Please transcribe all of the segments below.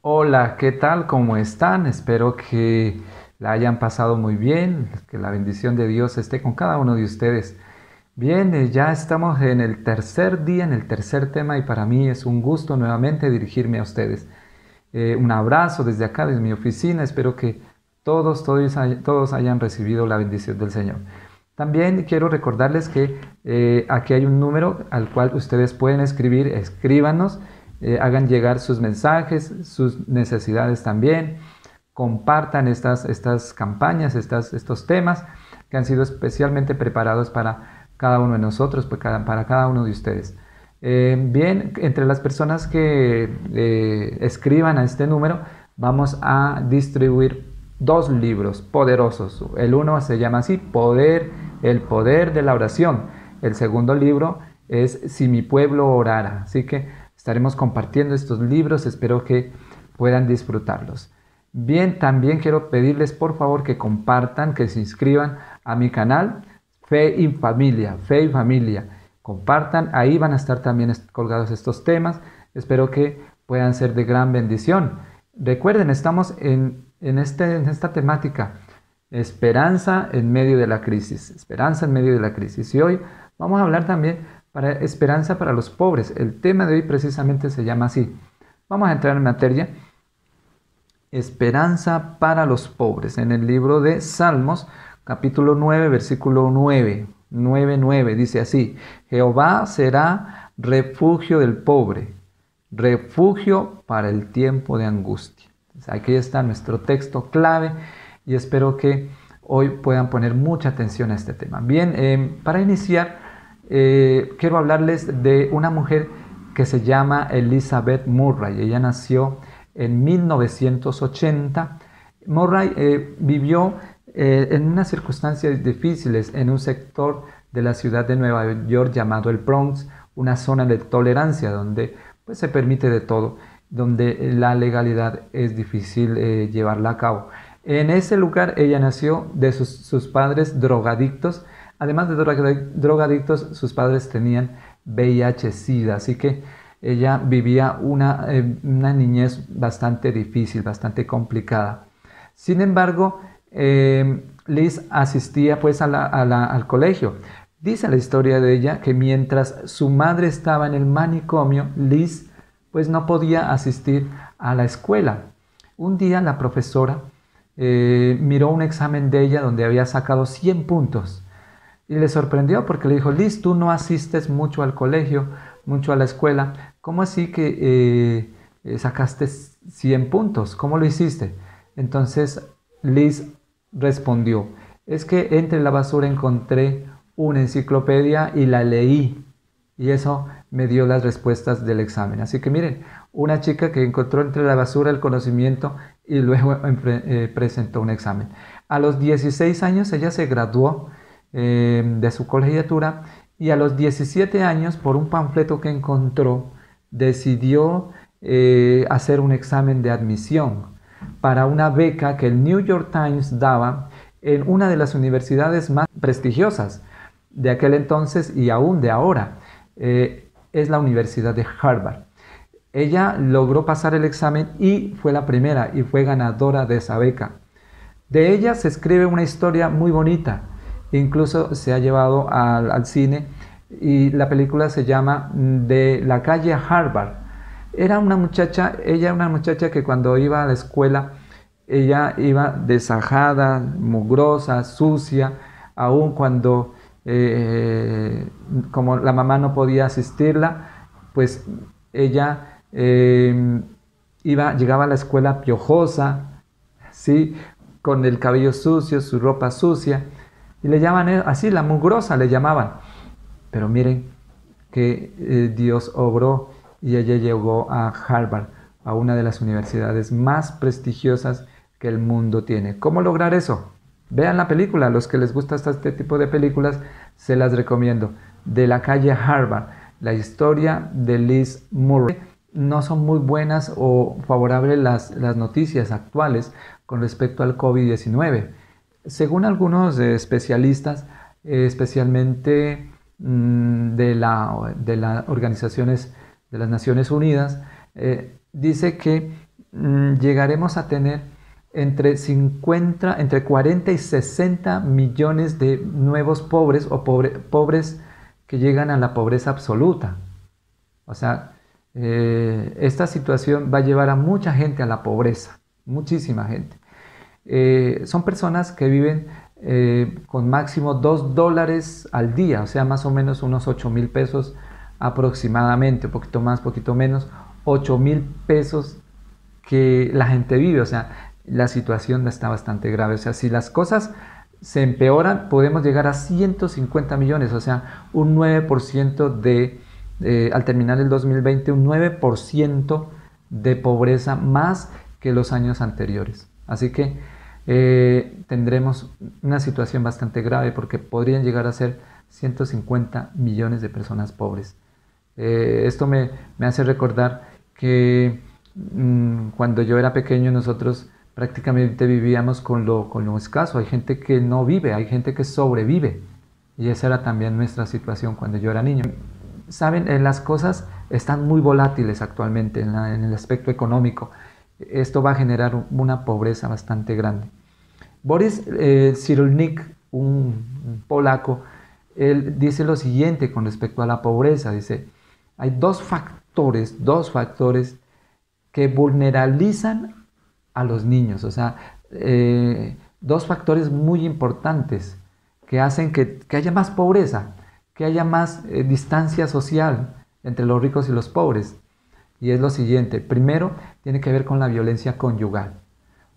Hola, ¿qué tal? ¿Cómo están? Espero que la hayan pasado muy bien, que la bendición de Dios esté con cada uno de ustedes. Bien, ya estamos en el tercer día, en el tercer tema y para mí es un gusto nuevamente dirigirme a ustedes. Un abrazo desde acá, desde mi oficina. Espero que todos hayan recibido la bendición del Señor. También quiero recordarles que aquí hay un número al cual ustedes pueden escribir, escríbanos, hagan llegar sus mensajes, sus necesidades también, compartan estas campañas, estos temas que han sido especialmente preparados para cada uno de nosotros, para cada uno de ustedes. Bien, entre las personas que escriban a este número, vamos a distribuir dos libros poderosos. El uno se llama así, el poder de la oración. El segundo libro es Si mi pueblo orara. Así que estaremos compartiendo estos libros, espero que puedan disfrutarlos. Bien, también quiero pedirles por favor que compartan, que se inscriban a mi canal Fe y Familia, Fe y Familia. Compartan, ahí van a estar también colgados estos temas. Espero que puedan ser de gran bendición. Recuerden, estamos en esta temática, esperanza en medio de la crisis, esperanza en medio de la crisis. Y hoy vamos a hablar también para esperanza para los pobres. El tema de hoy precisamente se llama así. Vamos a entrar en materia. Esperanza para los pobres. En el libro de Salmos, capítulo 9, versículo 9 dice así: Jehová será refugio del pobre, refugio para el tiempo de angustia. Aquí está nuestro texto clave y espero que hoy puedan poner mucha atención a este tema. Bien, para iniciar, quiero hablarles de una mujer que se llama Elizabeth Murray. Ella nació en 1980. Murray vivió en unas circunstancias difíciles en un sector de la ciudad de Nueva York llamado el Bronx, una zona de tolerancia donde pues, se permite de todo, donde la legalidad es difícil llevarla a cabo. En ese lugar ella nació de sus padres drogadictos. Además de drogadictos, sus padres tenían VIH-Sida, así que ella vivía una niñez bastante difícil, bastante complicada. Sin embargo, Liz asistía pues al colegio. Dice la historia de ella que mientras su madre estaba en el manicomio, Liz pues no podía asistir a la escuela. Un día la profesora miró un examen de ella donde había sacado 100 puntos y le sorprendió porque le dijo: Liz, tú no asistes mucho al colegio, mucho a la escuela. ¿Cómo así que sacaste 100 puntos? ¿Cómo lo hiciste? Entonces Liz respondió: es que entre la basura encontré una enciclopedia y la leí. Y eso me dio las respuestas del examen. Así que miren, una chica que encontró entre la basura el conocimiento y luego presentó un examen. A los 16 años ella se graduó de su colegiatura y a los 17 años, por un panfleto que encontró, decidió hacer un examen de admisión para una beca que el New York Times daba en una de las universidades más prestigiosas de aquel entonces y aún de ahora. Es la Universidad de Harvard. Ella logró pasar el examen y fue la primera y fue ganadora de esa beca. De ella se escribe una historia muy bonita, incluso se ha llevado al cine y la película se llama De la calle Harvard. Ella era una muchacha que cuando iba a la escuela, ella iba desajada, mugrosa, sucia, aun cuando como la mamá no podía asistirla, pues ella llegaba a la escuela piojosa, ¿sí? Con el cabello sucio, su ropa sucia, y le llaman así, la mugrosa le llamaban. Pero miren que Dios obró y ella llegó a Harvard, a una de las universidades más prestigiosas que el mundo tiene. ¿Cómo lograr eso? Vean la película, a los que les gusta este tipo de películas, se las recomiendo. De la calle Harvard, la historia de Liz Murray. No son muy buenas o favorables las noticias actuales con respecto al COVID-19. Según algunos especialistas, especialmente de las organizaciones de las Naciones Unidas, dice que llegaremos a tener entre 40 y 60 millones de nuevos pobres o pobres que llegan a la pobreza absoluta. O sea, esta situación va a llevar a mucha gente a la pobreza, muchísima gente. Son personas que viven con máximo $2 al día, o sea, más o menos unos 8.000 pesos aproximadamente, un poquito más, poquito menos, 8.000 pesos que la gente vive. O sea, la situación está bastante grave. O sea, si las cosas se empeoran, podemos llegar a 150 millones, o sea, un 9% al terminar el 2020, un 9% de pobreza más que los años anteriores. Así que tendremos una situación bastante grave porque podrían llegar a ser 150 millones de personas pobres. Esto me hace recordar que cuando yo era pequeño nosotros prácticamente vivíamos con lo escaso. Hay gente que no vive, hay gente que sobrevive. Y esa era también nuestra situación cuando yo era niño. Saben, las cosas están muy volátiles actualmente en el aspecto económico. Esto va a generar una pobreza bastante grande. Boris Cyrulnik, un polaco, él dice lo siguiente con respecto a la pobreza. Dice, hay dos factores que vulnerabilizan a los niños. O sea, dos factores muy importantes que hacen que haya más pobreza, que haya más distancia social entre los ricos y los pobres. Y es lo siguiente. Primero, tiene que ver con la violencia conyugal.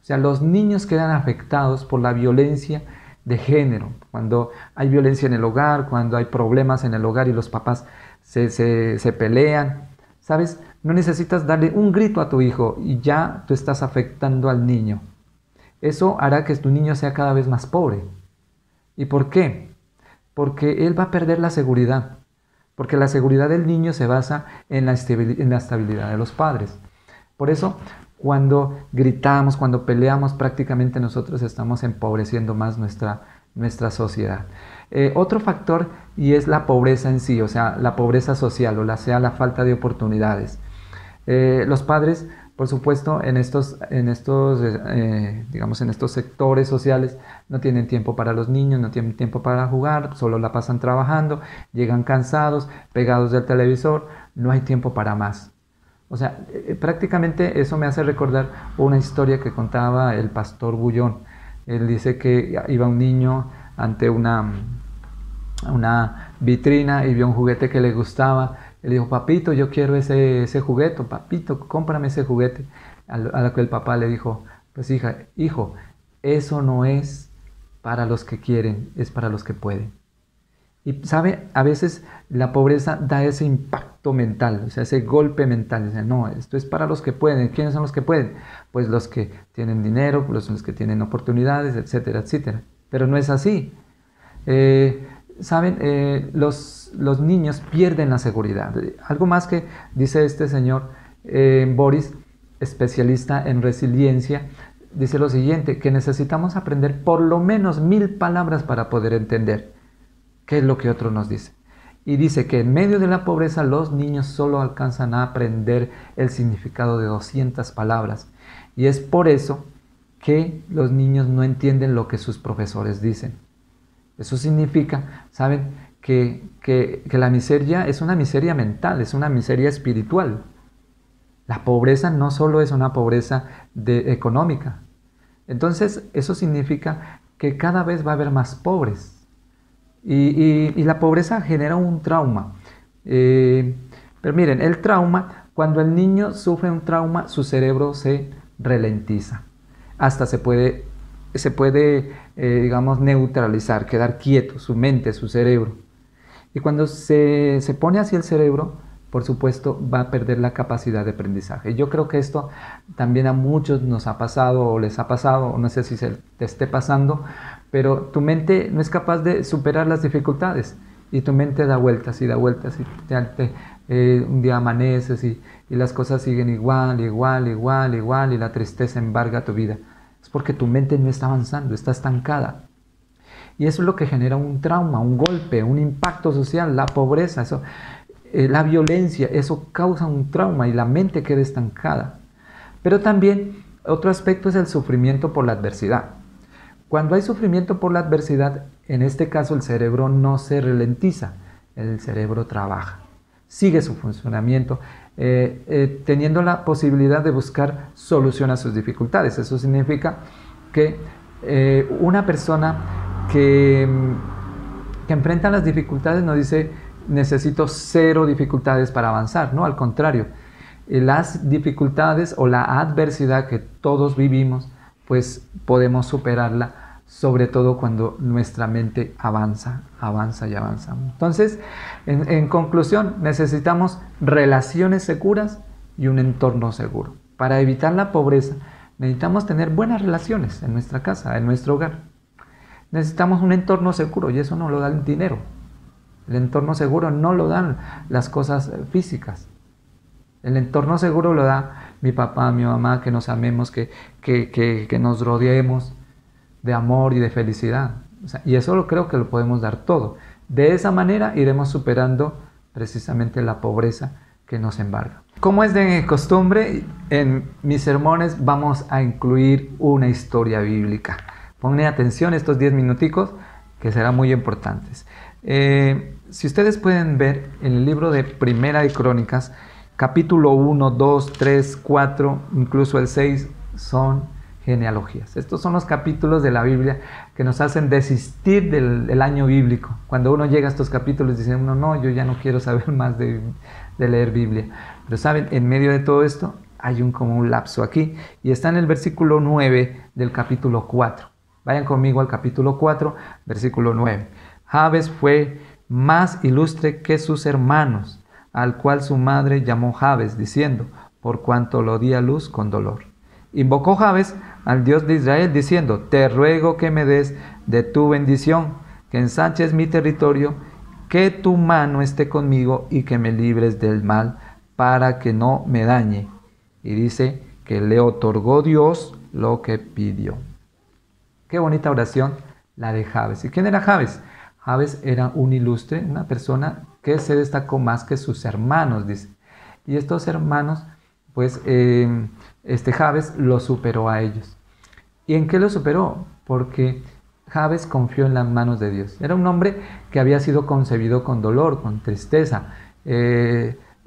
O sea, los niños quedan afectados por la violencia de género. Cuando hay violencia en el hogar, cuando hay problemas en el hogar y los papás se pelean, ¿sabes? No necesitas darle un grito a tu hijo y ya tú estás afectando al niño. Eso hará que tu niño sea cada vez más pobre. ¿Y por qué? Porque él va a perder la seguridad. Porque la seguridad del niño se basa en la estabilidad de los padres. Por eso, cuando gritamos, cuando peleamos, prácticamente nosotros estamos empobreciendo más nuestra sociedad. Otro factor, y es la pobreza en sí, o sea, la pobreza social, o sea, la falta de oportunidades. Los padres, por supuesto, en estos sectores sociales no tienen tiempo para los niños, no tienen tiempo para jugar, solo la pasan trabajando, llegan cansados, pegados del televisor, no hay tiempo para más. O sea, prácticamente eso me hace recordar una historia que contaba el pastor Bullón. Él dice que iba un niño ante una vitrina y vio un juguete que le gustaba. Él dijo, papito, yo quiero ese juguete, papito, cómprame ese juguete. A lo que el papá le dijo, pues hijo, eso no es para los que quieren, es para los que pueden. Y sabe, a veces la pobreza da ese impacto mental, o sea, ese golpe mental. Dice, no, esto es para los que pueden. ¿Quiénes son los que pueden? Pues los que tienen dinero, los que tienen oportunidades, etcétera, etcétera. Pero no es así. Saben, los niños pierden la seguridad. Algo más que dice este señor Boris, especialista en resiliencia, dice lo siguiente, que necesitamos aprender por lo menos 1000 palabras para poder entender qué es lo que otro nos dice. Y dice que en medio de la pobreza los niños solo alcanzan a aprender el significado de 200 palabras. Y es por eso que los niños no entienden lo que sus profesores dicen. Eso significa, ¿saben?, que la miseria es una miseria mental, es una miseria espiritual. La pobreza no solo es una pobreza económica. Entonces, eso significa que cada vez va a haber más pobres. Y la pobreza genera un trauma. Pero miren, el trauma, cuando el niño sufre un trauma, su cerebro se ralentiza. Hasta se puede digamos, neutralizar, quedar quieto, su mente, su cerebro. Y cuando se pone así el cerebro, por supuesto, va a perder la capacidad de aprendizaje. Yo creo que esto también a muchos nos ha pasado o les ha pasado, o no sé si se te esté pasando, pero tu mente no es capaz de superar las dificultades y tu mente da vueltas y un día amaneces y las cosas siguen igual y la tristeza embarga tu vida. Es porque tu mente no está avanzando, está estancada. Y eso es lo que genera un trauma, un golpe, un impacto social, la pobreza, la violencia, eso causa un trauma y la mente queda estancada. Pero también otro aspecto es el sufrimiento por la adversidad. Cuando hay sufrimiento por la adversidad, en este caso el cerebro no se ralentiza, el cerebro trabaja, sigue su funcionamiento, teniendo la posibilidad de buscar solución a sus dificultades. Eso significa que una persona que enfrenta las dificultades no dice necesito 0 dificultades para avanzar, no, al contrario, las dificultades o la adversidad que todos vivimos, pues podemos superarla, sobre todo cuando nuestra mente avanza y avanza. Entonces, en conclusión, necesitamos relaciones seguras y un entorno seguro. Para evitar la pobreza, necesitamos tener buenas relaciones en nuestra casa, en nuestro hogar. Necesitamos un entorno seguro y eso no lo da el dinero. El entorno seguro no lo dan las cosas físicas. El entorno seguro lo da mi papá, mi mamá, que nos amemos, que nos rodeemos de amor y de felicidad. O sea, y eso creo que lo podemos dar todo. De esa manera iremos superando precisamente la pobreza que nos embarga. Como es de costumbre, en mis sermones vamos a incluir una historia bíblica. Pongan atención estos 10 minuticos que serán muy importantes. Si ustedes pueden ver en el libro de Primera de Crónicas, capítulo 1, 2, 3, 4, incluso el 6 son genealogías. Estos son los capítulos de la Biblia que nos hacen desistir del año bíblico. Cuando uno llega a estos capítulos dice uno, no, yo ya no quiero saber más de leer Biblia. Pero saben, en medio de todo esto hay como un lapso aquí y está en el versículo 9 del capítulo 4. Vayan conmigo al capítulo 4, versículo 9. Jabes fue más ilustre que sus hermanos, al cual su madre llamó Jabes, diciendo, por cuanto lo di a luz con dolor. Invocó Jabes al Dios de Israel, diciendo, te ruego que me des de tu bendición, que ensanches mi territorio, que tu mano esté conmigo y que me libres del mal, para que no me dañe. Y dice que le otorgó Dios lo que pidió. Qué bonita oración la de Jabes. ¿Y quién era Jabes? Jabes era un ilustre, una persona que se destacó más que sus hermanos, dice. Y estos hermanos, pues, Jabes lo superó a ellos. ¿Y en qué lo superó? Porque Jabes confió en las manos de Dios. Era un hombre que había sido concebido con dolor, con tristeza.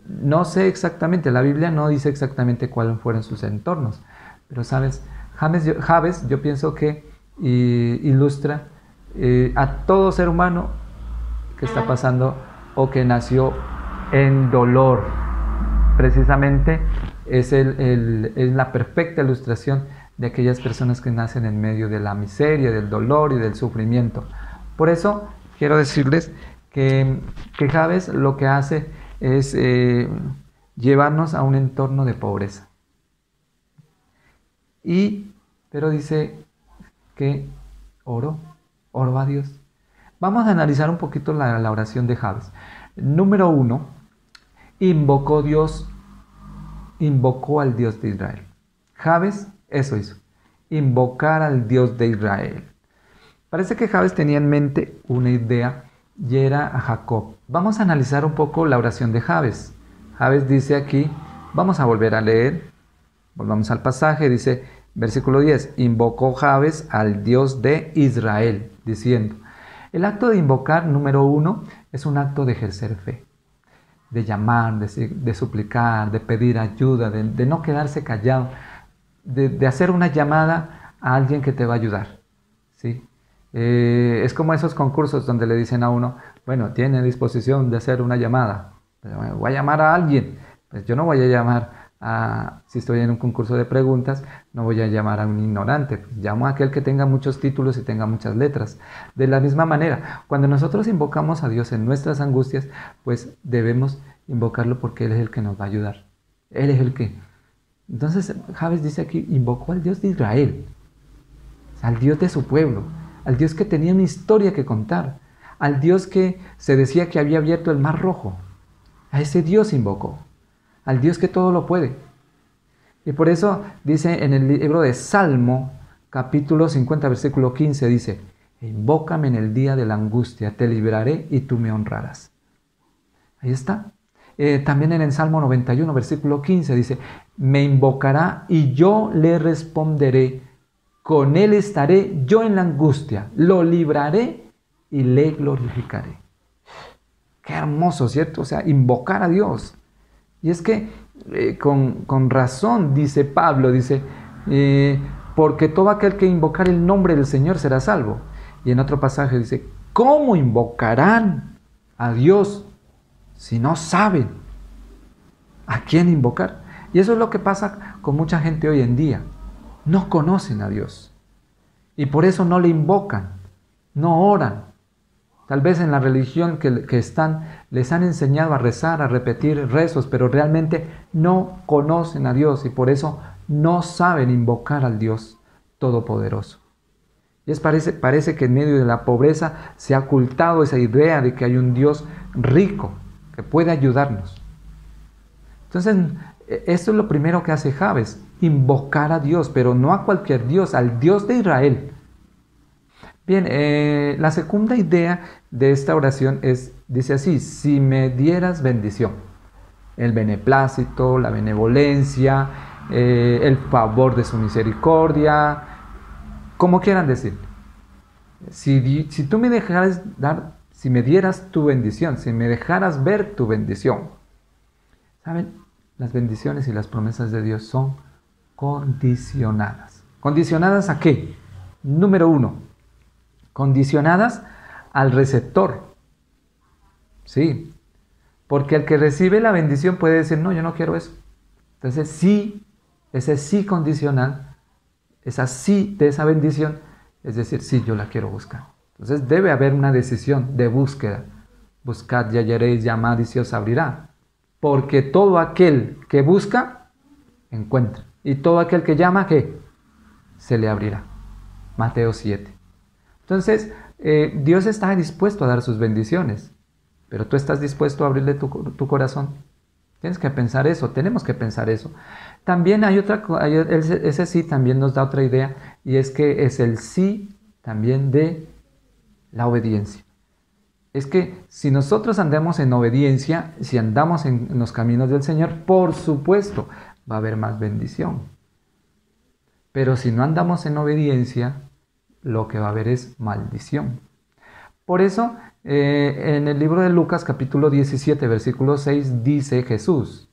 No sé exactamente, la Biblia no dice exactamente cuáles fueron sus entornos. Pero, ¿sabes? Jabes, yo pienso que ilustra a todo ser humano que está pasando o que nació en dolor. Precisamente es la perfecta ilustración de aquellas personas que nacen en medio de la miseria, del dolor y del sufrimiento. Por eso quiero decirles que Jabes lo que hace es llevarnos a un entorno de pobreza. Pero dice que oró a Dios. Vamos a analizar un poquito la oración de Jabes. Número 1, invocó al Dios de Israel. Jabes eso hizo, invocar al Dios de Israel. Parece que Jabes tenía en mente una idea y era a Jacob. Vamos a analizar un poco la oración de Jabes. Jabes dice aquí, vamos a volver a leer, volvamos al pasaje, dice versículo 10, invocó Jabes al Dios de Israel, diciendo, el acto de invocar, número 1, es un acto de ejercer fe, de llamar, de suplicar, de pedir ayuda, de no quedarse callado, de hacer una llamada a alguien que te va a ayudar, ¿sí? Es como esos concursos donde le dicen a uno, bueno, tiene disposición de hacer una llamada, pero voy a llamar a alguien. Pues yo no voy a llamar si estoy en un concurso de preguntas, no voy a llamar a un ignorante, pues llamo a aquel que tenga muchos títulos y tenga muchas letras. De la misma manera, cuando nosotros invocamos a Dios en nuestras angustias, pues debemos invocarlo porque Él es el que nos va a ayudar. Él es el que... Entonces, Jabes dice aquí, invocó al Dios de Israel, al Dios de su pueblo, al Dios que tenía una historia que contar, al Dios que se decía que había abierto el mar rojo. A ese Dios invocó, al Dios que todo lo puede. Y por eso dice en el libro de Salmo, capítulo 50, versículo 15, dice, invócame en el día de la angustia, te libraré y tú me honrarás. Ahí está. También en el Salmo 91, versículo 15 dice, me invocará y yo le responderé, con él estaré yo en la angustia, lo libraré y le glorificaré. Qué hermoso, ¿cierto? O sea, invocar a Dios. Y es que con razón, dice Pablo, dice, porque todo aquel que invocar el nombre del Señor será salvo. Y en otro pasaje dice, ¿cómo invocarán a Dios si no saben a quién invocar? Y eso es lo que pasa con mucha gente hoy en día. No conocen a Dios. Y por eso no le invocan, no oran. Tal vez en la religión que están, les han enseñado a rezar, a repetir rezos, pero realmente no conocen a Dios y por eso no saben invocar al Dios Todopoderoso. Y parece que en medio de la pobreza se ha ocultado esa idea de que hay un Dios rico que puede ayudarnos. Entonces, esto es lo primero que hace Jabes, invocar a Dios, pero no a cualquier Dios, al Dios de Israel. Bien, la segunda idea de esta oración dice así, si me dieras bendición, el beneplácito, la benevolencia, el favor de su misericordia, como quieran decir. Si tú me dejaras si me dieras tu bendición, si me dejaras ver tu bendición. ¿Saben? Las bendiciones y las promesas de Dios son condicionadas. ¿Condicionadas a qué? Número 1, condicionadas al receptor. Sí, porque el que recibe la bendición puede decir, no, yo no quiero eso. Entonces sí, ese sí condicional, esa sí de esa bendición, es decir, sí, yo la quiero buscar. Entonces debe haber una decisión de búsqueda. Buscad y hallaréis, llamad y se os abrirá. Porque todo aquel que busca, encuentra. Y todo aquel que llama, ¿qué? Se le abrirá. Mateo 7. Entonces, Dios está dispuesto a dar sus bendiciones. Pero tú estás dispuesto a abrirle tu corazón. Tienes que pensar eso, tenemos que pensar eso. También hay ese sí también nos da otra idea, y es que es el sí también de la obediencia. Es que si nosotros andamos en obediencia, si andamos en los caminos del Señor, por supuesto va a haber más bendición. Pero si no andamos en obediencia, lo que va a haber es maldición. Por eso, en el libro de Lucas, capítulo 17, versículo 6, dice Jesús,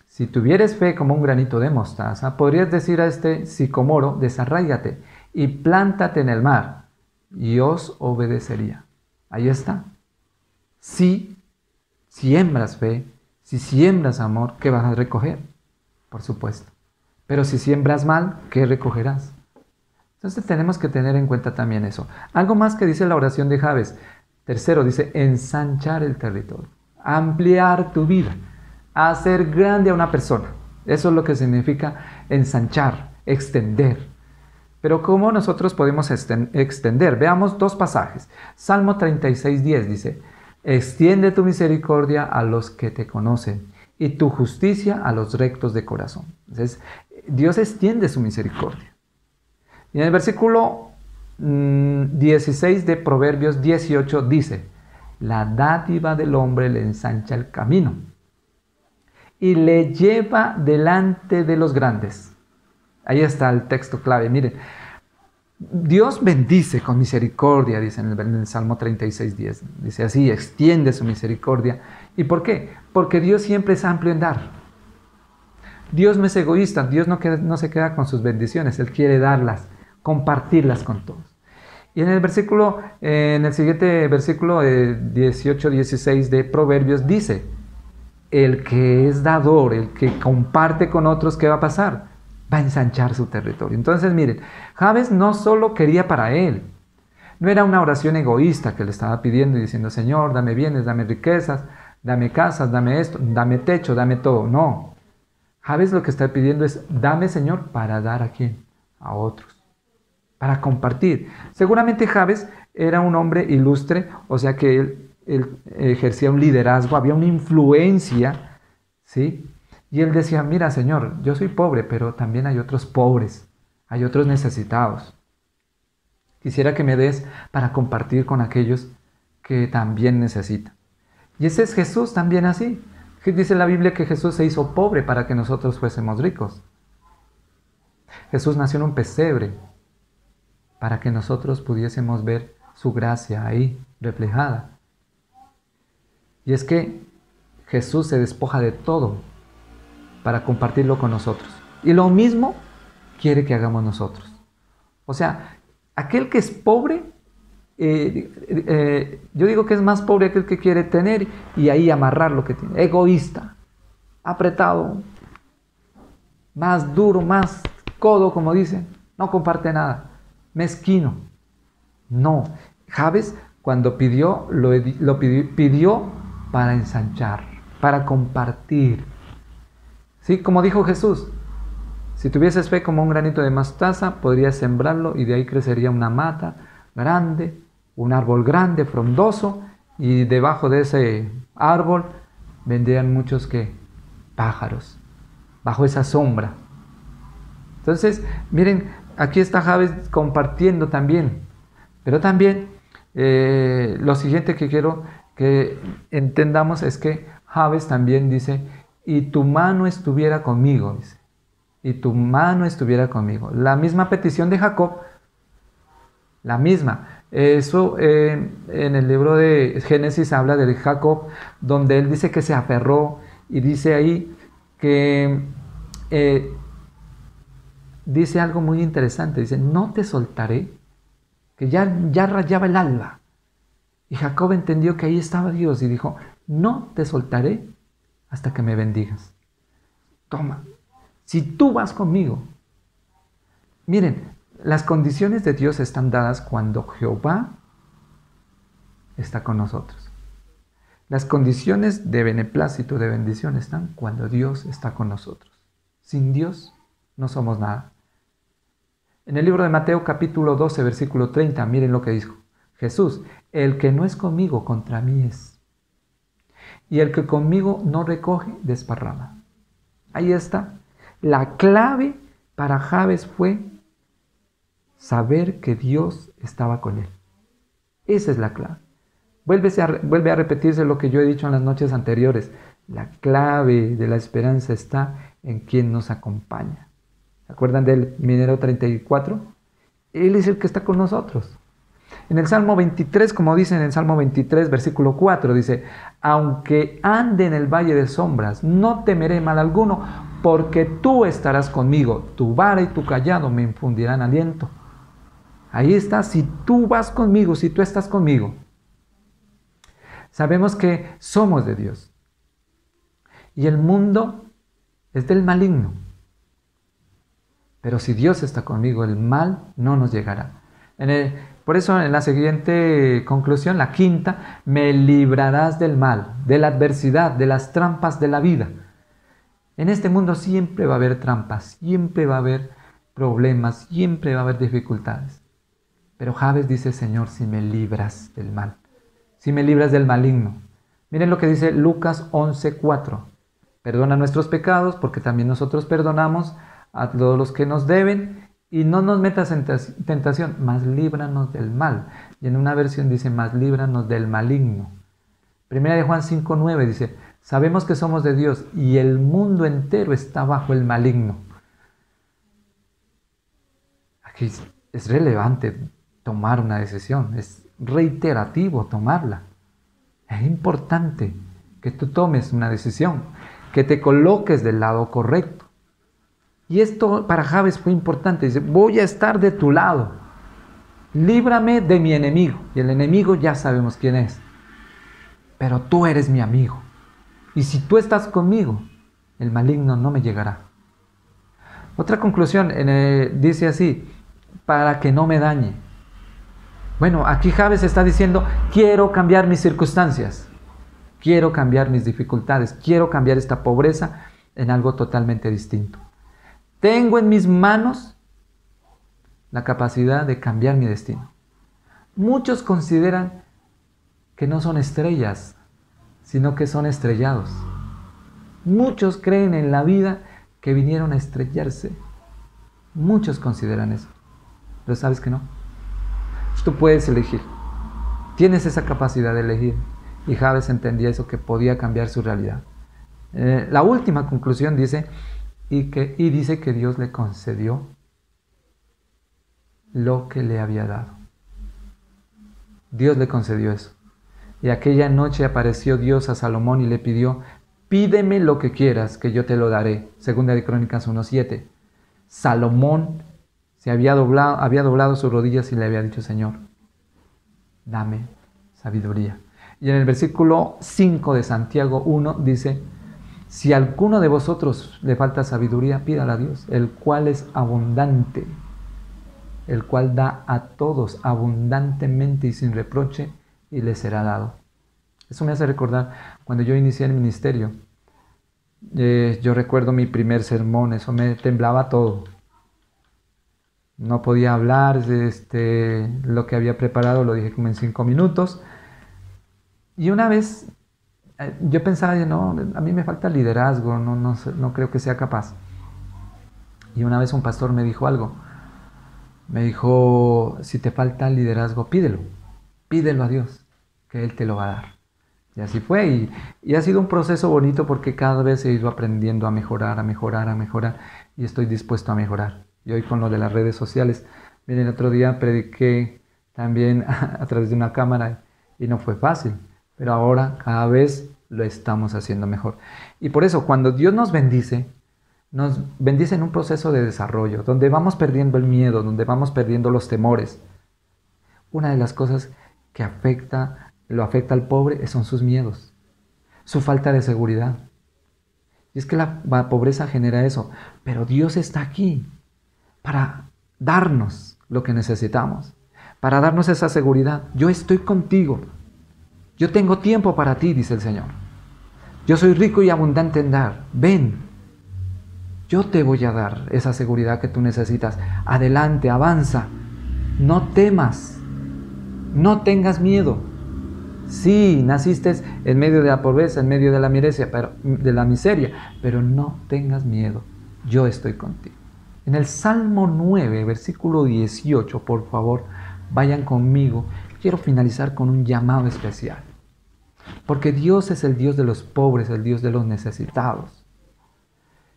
si tuvieres fe como un granito de mostaza, podrías decir a este sicomoro, desarráigate y plántate en el mar, y os obedecería. Ahí está. Si siembras fe, si siembras amor, ¿qué vas a recoger? Por supuesto. Pero si siembras mal, ¿qué recogerás? Entonces tenemos que tener en cuenta también eso. Algo más que dice la oración de Jabes. Tercero, dice ensanchar el territorio, ampliar tu vida, hacer grande a una persona. Eso es lo que significa ensanchar, extender. Pero ¿cómo nosotros podemos extender? Veamos dos pasajes. Salmo 36:10 dice, extiende tu misericordia a los que te conocen y tu justicia a los rectos de corazón. Entonces, Dios extiende su misericordia. Y en el versículo 16 de Proverbios 18 dice, la dádiva del hombre le ensancha el camino y le lleva delante de los grandes. Ahí está el texto clave. Miren, Dios bendice con misericordia, dice en el Salmo 36:10. Dice así, extiende su misericordia. ¿Y por qué? Porque Dios siempre es amplio en dar. Dios no es egoísta, Dios no se queda con sus bendiciones, Él quiere darlas, compartirlas con todos. Y en el siguiente versículo 18-16 de Proverbios dice, el que es dador, el que comparte con otros, ¿qué va a pasar? Va a ensanchar su territorio. Entonces miren, Jabes no solo quería para él, no era una oración egoísta que le estaba pidiendo y diciendo, Señor, dame bienes, dame riquezas, dame casas, dame esto, dame techo, dame todo. No, Jabes lo que está pidiendo es, dame Señor para dar a quién, a otros, para compartir. Seguramente Jabes era un hombre ilustre, o sea que él ejercía un liderazgo, había una influencia, ¿sí? Y él decía, mira Señor, yo soy pobre, pero también hay otros pobres, hay otros necesitados. Quisiera que me des para compartir con aquellos que también necesitan. Y ese es Jesús también así. Que dice la Biblia que Jesús se hizo pobre para que nosotros fuésemos ricos. Jesús nació en un pesebre para que nosotros pudiésemos ver su gracia ahí reflejada. Y es que Jesús se despoja de todo para compartirlo con nosotros. Y lo mismo quiere que hagamos nosotros. O sea, aquel que es pobre, yo digo que es más pobre aquel que quiere tener y ahí amarrar lo que tiene. Egoísta, apretado, más duro, más codo, como dicen. No comparte nada. Mezquino. No. Jabes, cuando pidió, pidió para ensanchar, para compartir. ¿Sí? Como dijo Jesús, si tuvieses fe como un granito de mostaza, podrías sembrarlo y de ahí crecería una mata grande, un árbol grande, frondoso, y debajo de ese árbol vendrían muchos pájaros, bajo esa sombra. Entonces, miren, aquí está Jabes compartiendo también, pero también lo siguiente que quiero que entendamos es que Jabes también dice, y tu mano estuviera conmigo, dice, y tu mano estuviera conmigo. La misma petición de Jacob, la misma. Eso en el libro de Génesis habla de Jacob, donde él dice que se aferró y dice ahí que dice algo muy interesante, dice, no te soltaré, que ya rayaba el alba. Y Jacob entendió que ahí estaba Dios y dijo, no te soltaré hasta que me bendigas. Toma, si tú vas conmigo. Miren, las condiciones de Dios están dadas cuando Jehová está con nosotros. Las condiciones de beneplácito, de bendición están cuando Dios está con nosotros. Sin Dios no somos nada. En el libro de Mateo capítulo 12, versículo 30, miren lo que dijo Jesús, el que no es conmigo, contra mí es. Y el que conmigo no recoge, desparrama. Ahí está. La clave para Jabes fue saber que Dios estaba con él. Esa es la clave. Vuelve a repetirse lo que yo he dicho en las noches anteriores. La clave de la esperanza está en quien nos acompaña. ¿Se acuerdan del minero 34? Él es el que está con nosotros. En el Salmo 23, como dice en el Salmo 23, versículo 4, dice, aunque ande en el valle de sombras, no temeré mal alguno, porque tú estarás conmigo, tu vara y tu cayado me infundirán aliento. Ahí está, si tú vas conmigo, si tú estás conmigo. Sabemos que somos de Dios. Y el mundo es del maligno. Pero si Dios está conmigo, el mal no nos llegará. Por eso en la siguiente conclusión, la quinta, me librarás del mal, de la adversidad, de las trampas de la vida. En este mundo siempre va a haber trampas, siempre va a haber problemas, siempre va a haber dificultades. Pero Jabes dice, Señor, si me libras del mal, si me libras del maligno. Miren lo que dice Lucas 11:4. Perdona nuestros pecados, porque también nosotros perdonamos a todos los que nos deben, y no nos metas en tentación, mas líbranos del mal. Y en una versión dice, mas líbranos del maligno. Primera de Juan 5:9 dice, sabemos que somos de Dios y el mundo entero está bajo el maligno. Aquí es relevante tomar una decisión, es reiterativo tomarla. Es importante que tú tomes una decisión, que te coloques del lado correcto. Y esto para Jabes fue importante. Dice, voy a estar de tu lado. Líbrame de mi enemigo. Y el enemigo ya sabemos quién es. Pero tú eres mi amigo. Y si tú estás conmigo, el maligno no me llegará. Otra conclusión dice así, para que no me dañe. Bueno, aquí Jabes está diciendo, quiero cambiar mis circunstancias. Quiero cambiar mis dificultades. Quiero cambiar esta pobreza en algo totalmente distinto. Tengo en mis manos la capacidad de cambiar mi destino. Muchos consideran que no son estrellas, sino que son estrellados. Muchos creen en la vida que vinieron a estrellarse. Muchos consideran eso. Pero sabes que no. Tú puedes elegir. Tienes esa capacidad de elegir. Y Jabes entendía eso, que podía cambiar su realidad. La última conclusión dice, y dice que Dios le concedió lo que le había dado. Dios le concedió eso. Y aquella noche apareció Dios a Salomón y le pidió, pídeme lo que quieras, que yo te lo daré. Segunda de Crónicas 1:7. Salomón se había doblado sus rodillas y le había dicho, Señor, dame sabiduría. Y en el versículo 5 de Santiago 1 dice, si a alguno de vosotros le falta sabiduría, pídala a Dios, el cual es abundante, el cual da a todos abundantemente y sin reproche, y le será dado. Eso me hace recordar cuando yo inicié el ministerio. Yo recuerdo mi primer sermón, eso me temblaba todo. No podía hablar, lo que había preparado lo dije como en 5 minutos. Y una vez yo pensaba, no, a mí me falta liderazgo, no creo que sea capaz. Y una vez un pastor me dijo algo. Me dijo, si te falta liderazgo, pídelo a Dios, que Él te lo va a dar. Y así fue, y ha sido un proceso bonito porque cada vez he ido aprendiendo a mejorar, y estoy dispuesto a mejorar. Y hoy con lo de las redes sociales, miren, el otro día prediqué también a través de una cámara y no fue fácil, pero ahora cada vez lo estamos haciendo mejor. Y por eso, cuando Dios nos bendice en un proceso de desarrollo, donde vamos perdiendo el miedo, donde vamos perdiendo los temores. Una de las cosas que lo afecta al pobre son sus miedos, su falta de seguridad. Y es que la pobreza genera eso, pero Dios está aquí para darnos lo que necesitamos, para darnos esa seguridad. Yo estoy contigo, yo tengo tiempo para ti, dice el Señor. Yo soy rico y abundante en dar, ven. Yo te voy a dar esa seguridad que tú necesitas. Adelante, avanza. No temas. No tengas miedo. Sí, naciste en medio de la pobreza, en medio de la miseria, pero no tengas miedo. Yo estoy contigo. En el Salmo 9, versículo 18, por favor, vayan conmigo. Quiero finalizar con un llamado especial. Porque Dios es el Dios de los pobres, el Dios de los necesitados.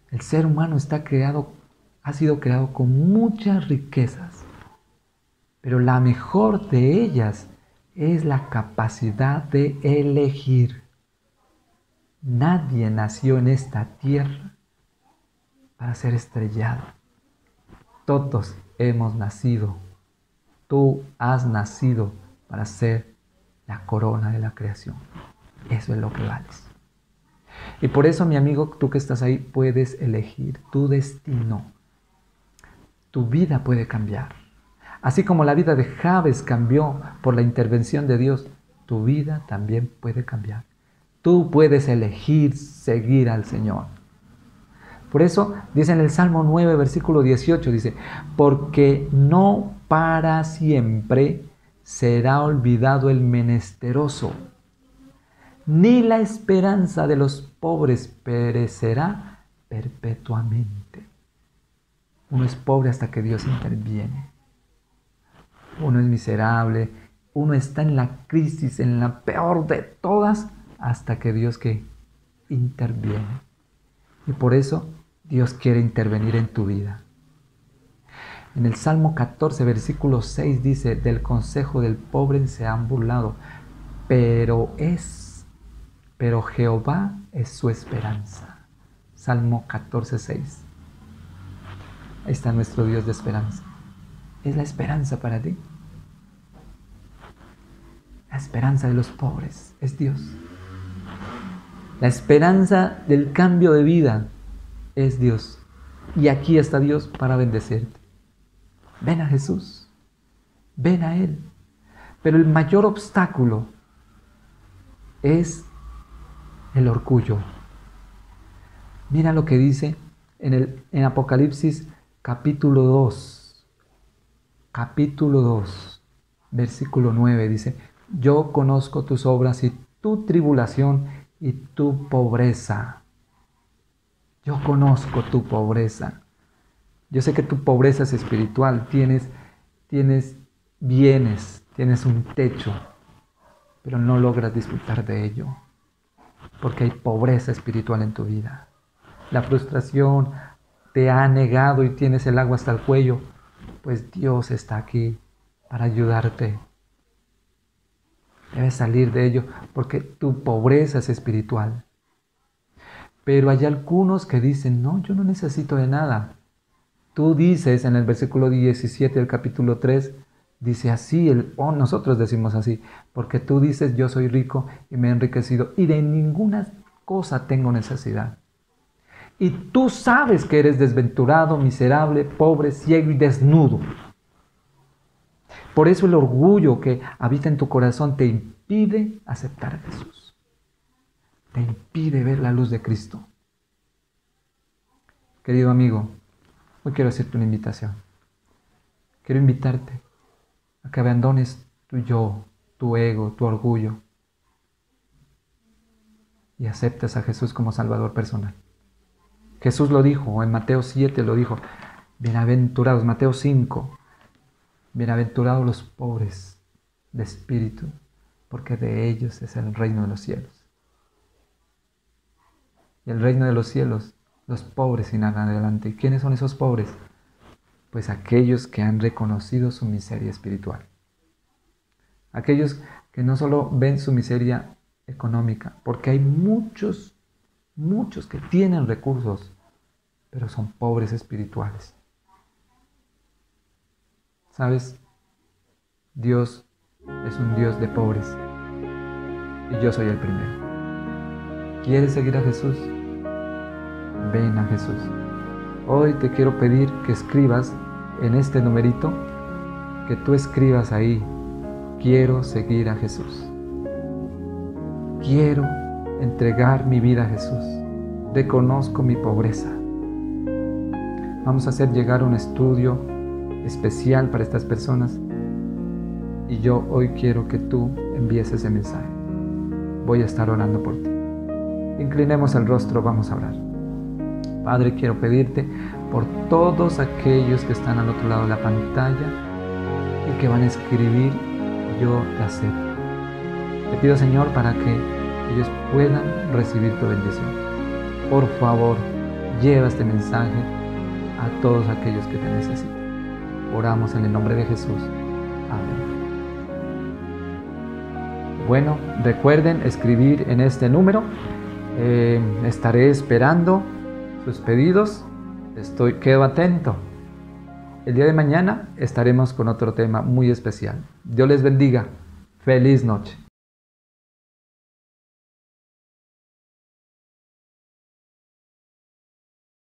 El ser humano ha sido creado con muchas riquezas, pero la mejor de ellas es la capacidad de elegir. Nadie nació en esta tierra para ser estrellado. Todos hemos nacido. Tú has nacido para ser la corona de la creación. Eso es lo que vales. Y por eso, mi amigo, tú que estás ahí, puedes elegir tu destino. Tu vida puede cambiar. Así como la vida de Jabes cambió por la intervención de Dios, tu vida también puede cambiar. Tú puedes elegir seguir al Señor. Por eso dice en el Salmo 9, versículo 18, dice, porque no para siempre será olvidado el menesteroso, ni la esperanza de los pobres perecerá perpetuamente. Uno es pobre hasta que Dios interviene. Uno es miserable, uno está en la crisis, en la peor de todas, hasta que Dios interviene. Y por eso Dios quiere intervenir en tu vida. En el Salmo 14, versículo 6 dice, del consejo del pobre se han burlado, pero Jehová es su esperanza. Salmo 14, 6. Ahí está nuestro Dios de esperanza. Es la esperanza para ti. La esperanza de los pobres es Dios. La esperanza del cambio de vida es Dios. Y aquí está Dios para bendecirte. Ven a Jesús. Ven a Él. Pero el mayor obstáculo es el orgullo. Mira lo que dice en Apocalipsis capítulo 2, versículo 9, dice, yo conozco tus obras y tu tribulación y tu pobreza. Yo conozco tu pobreza. Yo sé que tu pobreza es espiritual, tienes bienes, tienes un techo, pero no logras disfrutar de ello. porque hay pobreza espiritual en tu vida. La frustración te ha negado y tienes el agua hasta el cuello, pues Dios está aquí para ayudarte. Debes salir de ello porque tu pobreza es espiritual. Pero hay algunos que dicen, no, yo no necesito de nada. Tú dices en el versículo 17 del capítulo 3, dice así, nosotros decimos así, porque tú dices, yo soy rico y me he enriquecido y de ninguna cosa tengo necesidad. Y tú sabes que eres desventurado, miserable, pobre, ciego y desnudo. Por eso el orgullo que habita en tu corazón te impide aceptar a Jesús. Te impide ver la luz de Cristo. Querido amigo, hoy quiero hacerte una invitación. Quiero invitarte a que abandones tu yo, tu ego, tu orgullo y aceptes a Jesús como Salvador personal. Jesús lo dijo, en Mateo 7 lo dijo, bienaventurados, Mateo 5, bienaventurados los pobres de espíritu, porque de ellos es el reino de los cielos. Y el reino de los cielos, los pobres irán adelante. ¿Y quiénes son esos pobres? Pues aquellos que han reconocido su miseria espiritual. Aquellos que no solo ven su miseria económica, porque hay muchos que tienen recursos, pero son pobres espirituales. ¿Sabes? Dios es un Dios de pobres y yo soy el primero. ¿Quieres seguir a Jesús? Ven a Jesús. Hoy te quiero pedir que escribas en este numerito, que tú escribas ahí, quiero seguir a Jesús. Quiero entregar mi vida a Jesús. Reconozco mi pobreza. Vamos a hacer llegar un estudio especial para estas personas y yo hoy quiero que tú envíes ese mensaje. Voy a estar orando por ti. Inclinemos el rostro, vamos a orar. Padre, quiero pedirte por todos aquellos que están al otro lado de la pantalla y que van a escribir, yo te acepto. Te pido, Señor, para que ellos puedan recibir tu bendición. Por favor, lleva este mensaje a todos aquellos que te necesitan. Oramos en el nombre de Jesús. Amén. Bueno, recuerden escribir en este número. Estaré esperando sus pedidos. Quedo atento. El día de mañana estaremos con otro tema muy especial. Dios les bendiga. Feliz noche.